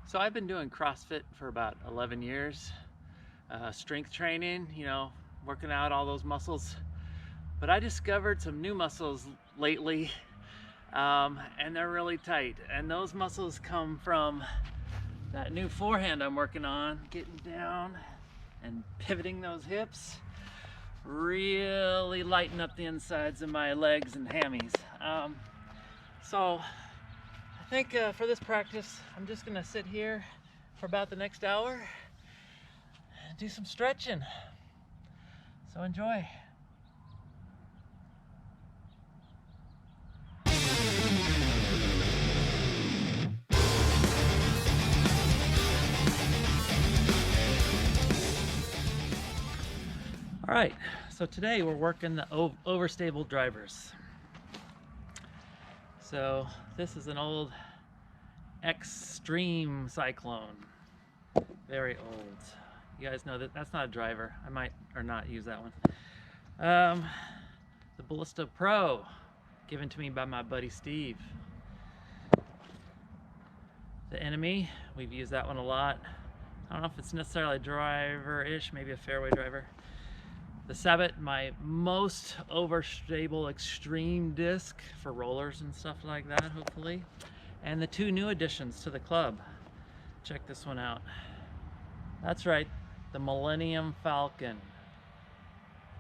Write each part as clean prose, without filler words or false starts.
So I've been doing CrossFit for about 11 years, strength training, working out all those muscles. But I discovered some new muscles lately, and they're really tight. And those muscles come from that new forehand I'm working on, getting down and pivoting those hips, really lighten up the insides of my legs and hammies. So I think for this practice, I'm just gonna sit here for about the next hour and do some stretching. So enjoy. All right, so today we're working the Overstable drivers. So this is an old XClone, very old. You guys know that that's not a driver. I might or not use that one. The Ballista Pro, given to me by my buddy Steve. The Enemy, we've used that one a lot. I don't know if it's necessarily a driver-ish, maybe a fairway driver. The Sabot, my most overstable extreme disc for rollers and stuff like that, hopefully. And the two new additions to the club. Check this one out. That's right, the Millennium Falcon.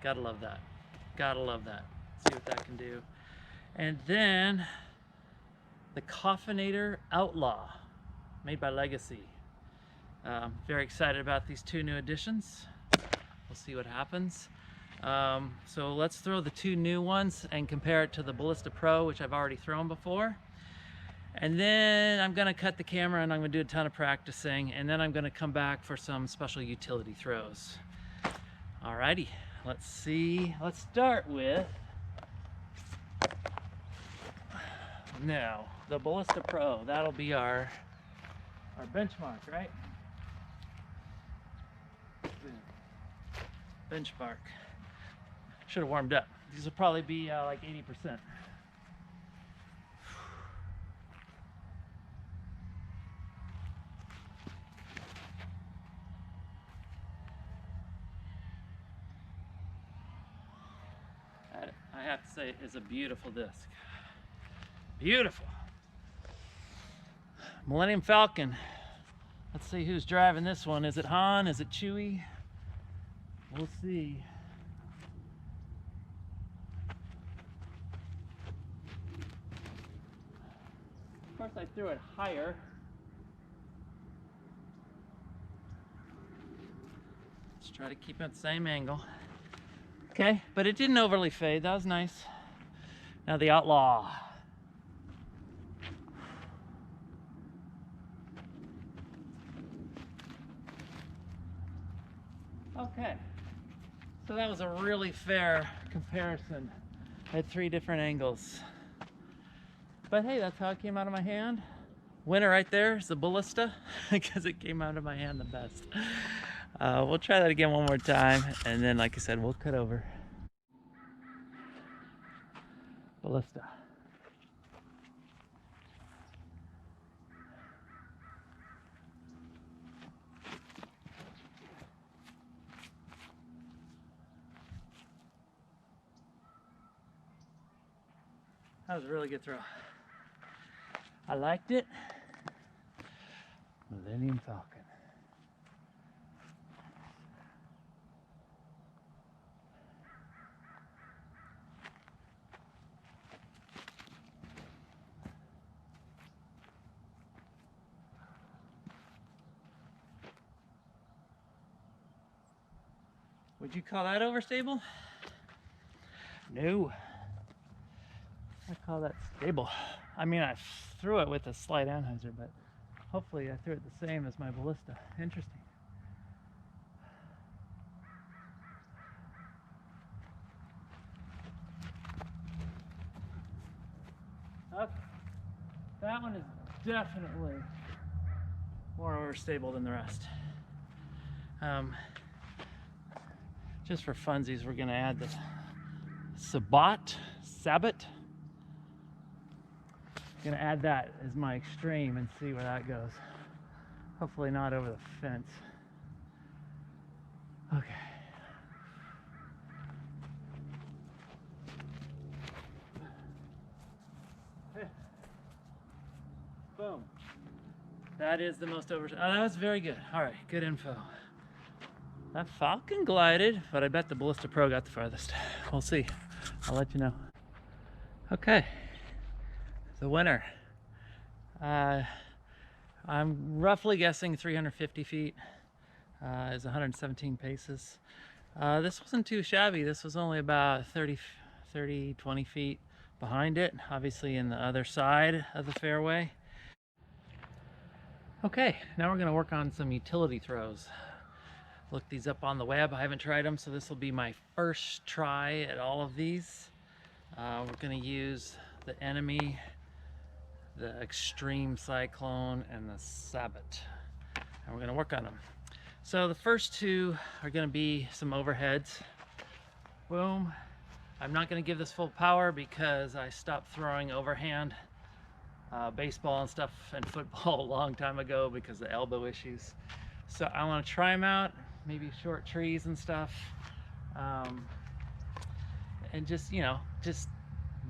Gotta love that. Gotta love that. See what that can do. And then the Coffinator Outlaw, made by Legacy. Very excited about these two new additions. We'll see what happens. So let's throw the two new ones and compare it to the Ballista Pro, which I've already thrown before. And then I'm gonna cut the camera and I'm gonna do a ton of practicing, and then I'm gonna come back for some special utility throws. Alrighty, let's see. Let's start with, now, the Ballista Pro. That'll be our benchmark, right? Benchmark. Should have warmed up. These will probably be like 80%. I have to say, it's a beautiful disc. Beautiful. Millennium Falcon. Let's see who's driving this one. Is it Han? Is it Chewy? We'll see. Of course, I threw it higher. Let's try to keep it at the same angle. Okay, but it didn't overly fade. That was nice. Now the Outlaw. Okay, so that was a really fair comparison at 3 different angles. But hey, that's how it came out of my hand. Winner right there is the Ballista, because it came out of my hand the best. We'll try that again one more time, and then, like I said, we'll cut over. Ballista. That was a really good throw. I liked it. Millennium Falcon. Would you call that overstable? No. I call that stable. I mean, I threw it with a slight anhyzer, but hopefully I threw it the same as my Ballista. Interesting. Okay. That one is definitely more overstable than the rest. Just for funsies, we're gonna add the Sabot. Gonna add that as my extreme and see where that goes. Hopefully not over the fence. Okay. Boom. That is the most over. Oh, that was very good. All right, good info. That Falcon glided, but I bet the Ballista Pro got the farthest. We'll see. I'll let you know. Okay, the winner. I'm roughly guessing 350 feet is 117 paces. This wasn't too shabby. This was only about 20 feet behind it, obviously in the other side of the fairway. Okay, now we're going to work on some utility throws. Look these up on the web. I haven't tried them, so this will be my first try at all of these. We're going to use the Enemy, the Extreme Cyclone, and the Sabot, and we're going to work on them. So the first two are going to be some overheads. Boom. I'm not going to give this full power because I stopped throwing overhand baseball and stuff and football a long time ago because of elbow issues. So I want to try them out, maybe short trees and stuff, and just, you know, just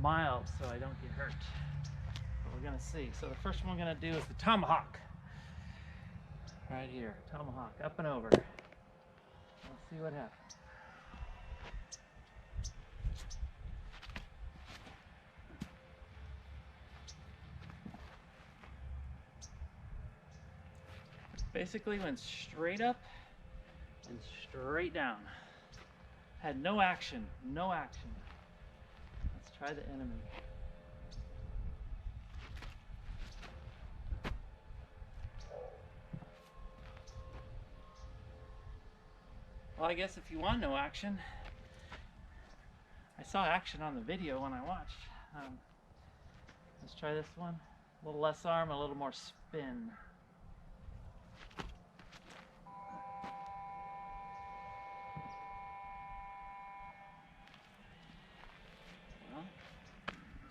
mild so I don't get hurt. But we're gonna see. So the first one we're gonna do is the Tomahawk. Right here, Tomahawk, up and over. Let's see what happens. Basically went straight up and straight down. Had no action, no action. Let's try the Enemy. Well, I guess if you want no action, I saw action on the video when I watched. Let's try this one. A little less arm, a little more spin.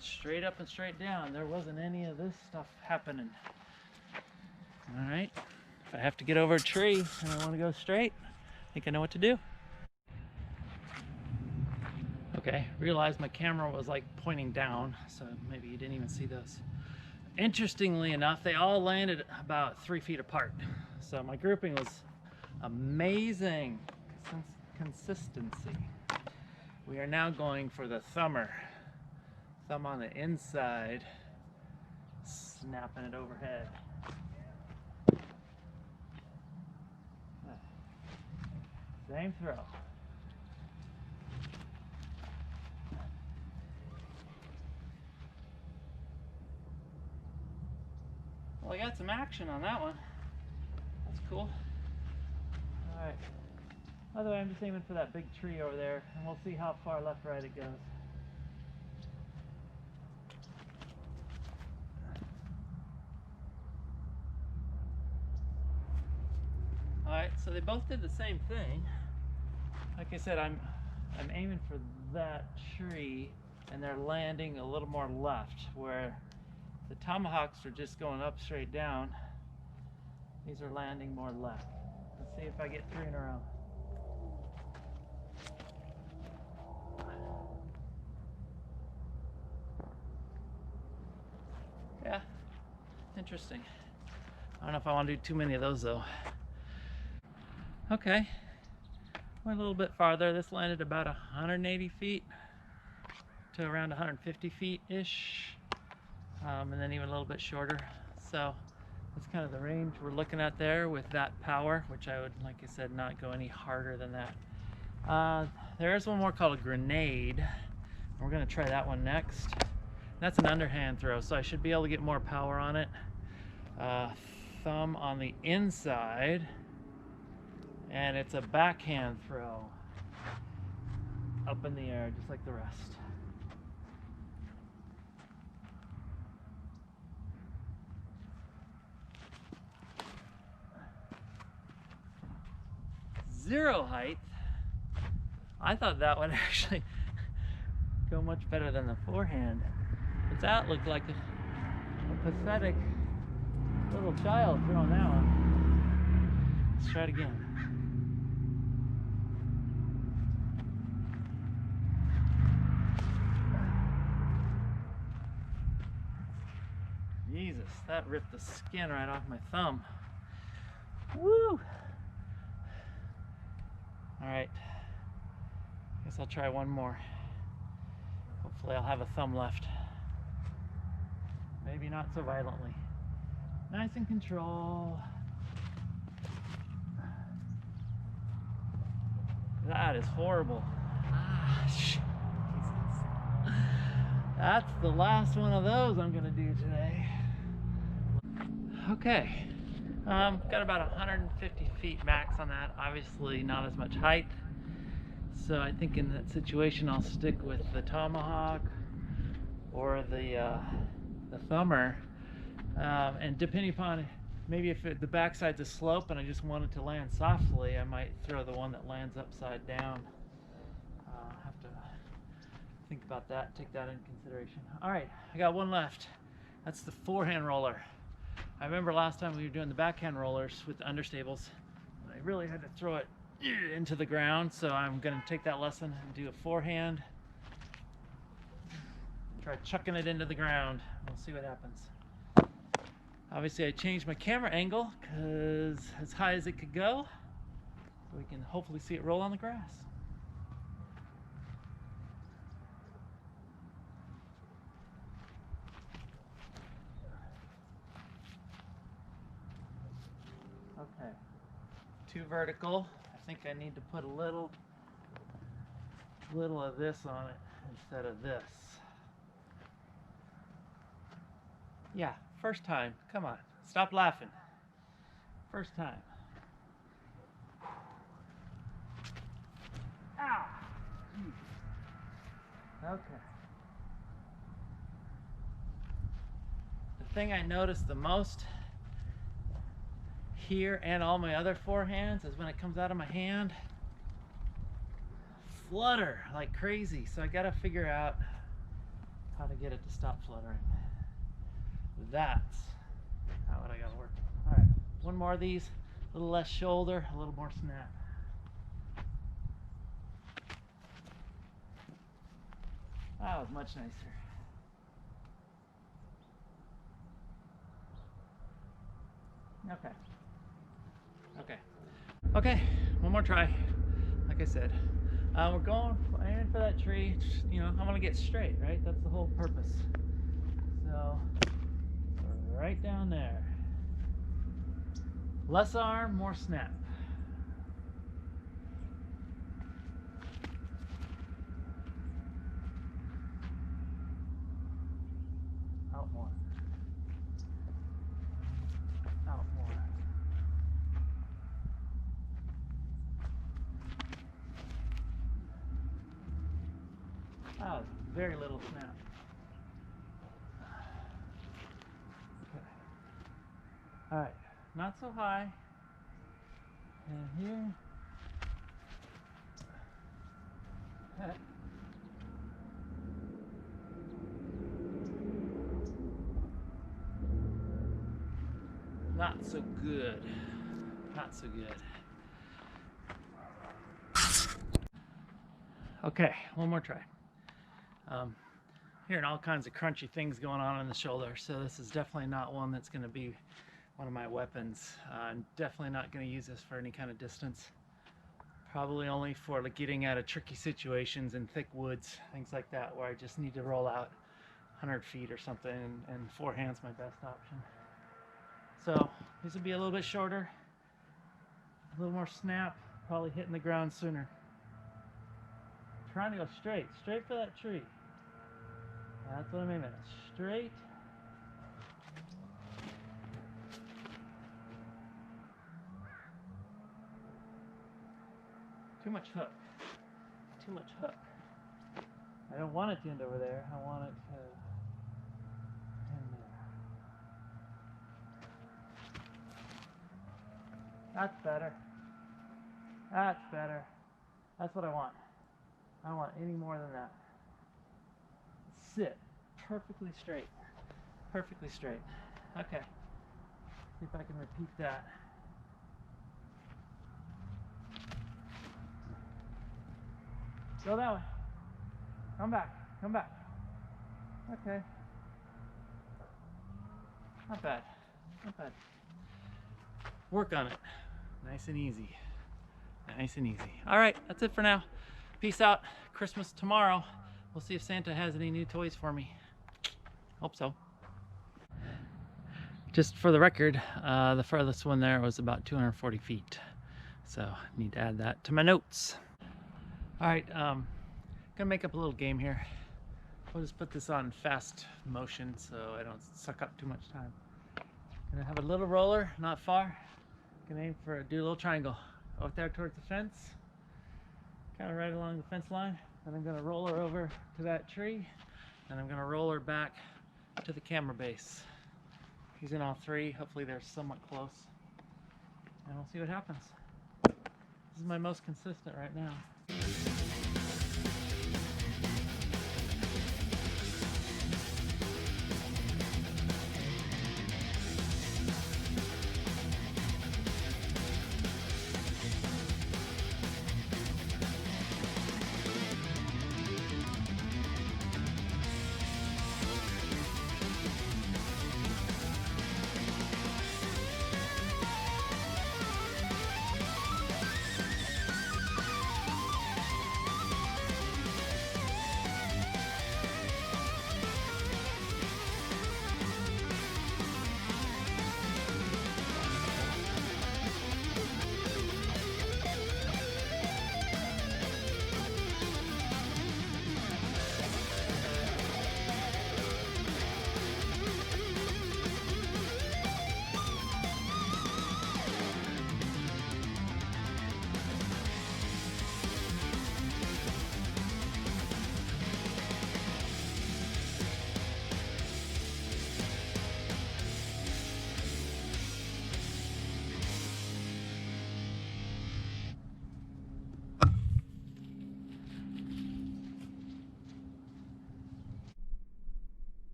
Straight up and straight down. There wasn't any of this stuff happening. All right, if I have to get over a tree and I want to go straight, I think I know what to do. Okay, realized my camera was like pointing down, so maybe you didn't even see those. Interestingly enough, they all landed about 3 feet apart. So my grouping was amazing. Consistency. We are now going for the thumber. Thumb on the inside, snapping it overhead. Same throw. Well, I got some action on that one. That's cool. All right. By the way, I'm just aiming for that big tree over there, and we'll see how far left, right it goes. Alright, so they both did the same thing. Like I said, I'm aiming for that tree, and they're landing a little more left, where the Tomahawks are just going up straight down. These are landing more left. Let's see if I get 3 in a row. Yeah, interesting. I don't know if I want to do too many of those though. Okay, went a little bit farther. This landed about 180 feet to around 150 feet-ish, and then even a little bit shorter. So that's kind of the range we're looking at there with that power, which I would, like I said, not go any harder than that. There is one more called a grenade. We're gonna try that one next. That's an underhand throw, so I should be able to get more power on it. Thumb on the inside. And it's a backhand throw up in the air, just like the rest. Zero height. I thought that would actually go much better than the forehand. But that looked like a pathetic little child throwing that one. Let's try it again. Jesus, that ripped the skin right off my thumb. Woo! Alright, guess I'll try one more. Hopefully I'll have a thumb left. Maybe not so violently. Nice and control. That is horrible. Ah, shit. Jesus. That's the last one of those I'm gonna do today. Okay, got about 150 feet max on that. Obviously not as much height. So I think in that situation I'll stick with the Tomahawk or the thumber. And depending upon, maybe if the backside's a slope and I just want it to land softly, I might throw the one that lands upside down. Have to think about that, take that into consideration. All right, I got one left. That's the forehand roller. I remember last time we were doing the backhand rollers with the understables, I really had to throw it into the ground, so I'm gonna take that lesson and do a forehand. Try chucking it into the ground. We'll see what happens. Obviously I changed my camera angle because as high as it could go, so we can hopefully see it roll on the grass. Okay, too vertical. I think I need to put a little of this on it instead of this. Yeah, first time. Come on, stop laughing. First time. Ow! Okay. The thing I noticed the most here and all my other forehands is when it comes out of my hand, flutter like crazy. So I gotta figure out how to get it to stop fluttering. That's how I gotta work. All right, one more of these, a little less shoulder, a little more snap. That was much nicer. Okay, one more try. Like I said, we're aiming for that tree. You know, I want to get straight, right? That's the whole purpose. So, right down there. Less arm, more snap. Out more. Out more. That was very little snap. Okay. All right, not so high. And here. Okay. Not so good. Not so good. Okay, one more try. Hearing all kinds of crunchy things going on the shoulder, so this is definitely not one that's going to be one of my weapons. I'm definitely not going to use this for any kind of distance. Probably only for like getting out of tricky situations in thick woods, things like that, where I just need to roll out 100 feet or something, and forehand's my best option. So this will be a little bit shorter, a little more snap, probably hitting the ground sooner. Trying to go straight for that tree. That's what I'm aiming at, straight. Too much hook. Too much hook. I don't want it to end over there. I want it to end there. That's better. That's better. That's what I want. I don't want any more than that. Sit perfectly straight. Perfectly straight. Okay. See if I can repeat that. Go that way. Come back. Come back. Okay. Not bad. Not bad. Work on it. Nice and easy. Nice and easy. All right, that's it for now. Peace out. Christmas tomorrow. We'll see if Santa has any new toys for me. Hope so. Just for the record, the furthest one there was about 240 feet. So I need to add that to my notes. All right, gonna make up a little game here. We'll just put this on fast motion so I don't suck up too much time. Gonna have a little roller, not far. Gonna aim for do a little triangle out there towards the fence, kind of right along the fence line. Then I'm gonna roll her over to that tree, and I'm gonna roll her back to the camera base. Using all three, hopefully they're somewhat close, and we'll see what happens. This is my most consistent right now.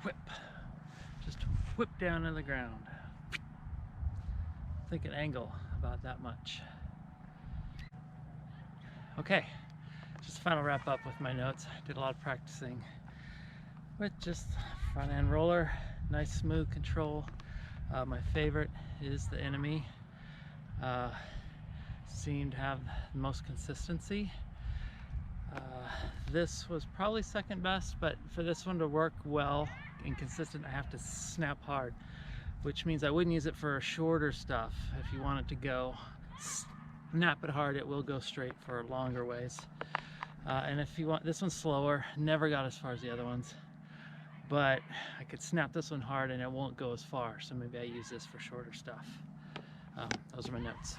Whip. Just whip down to the ground. Think an angle about that much. Okay, just final wrap up with my notes. I did a lot of practicing with just front end roller, nice smooth control. My favorite is the enemy. Seemed to have the most consistency. This was probably second best, but for this one to work well and consistent, I have to snap hard, which means I wouldn't use it for shorter stuff. If you want it to go, snap it hard, it will go straight for longer ways. And if you want, this one's slower, never got as far as the other ones, but I could snap this one hard and it won't go as far, so maybe I use this for shorter stuff. Those are my notes.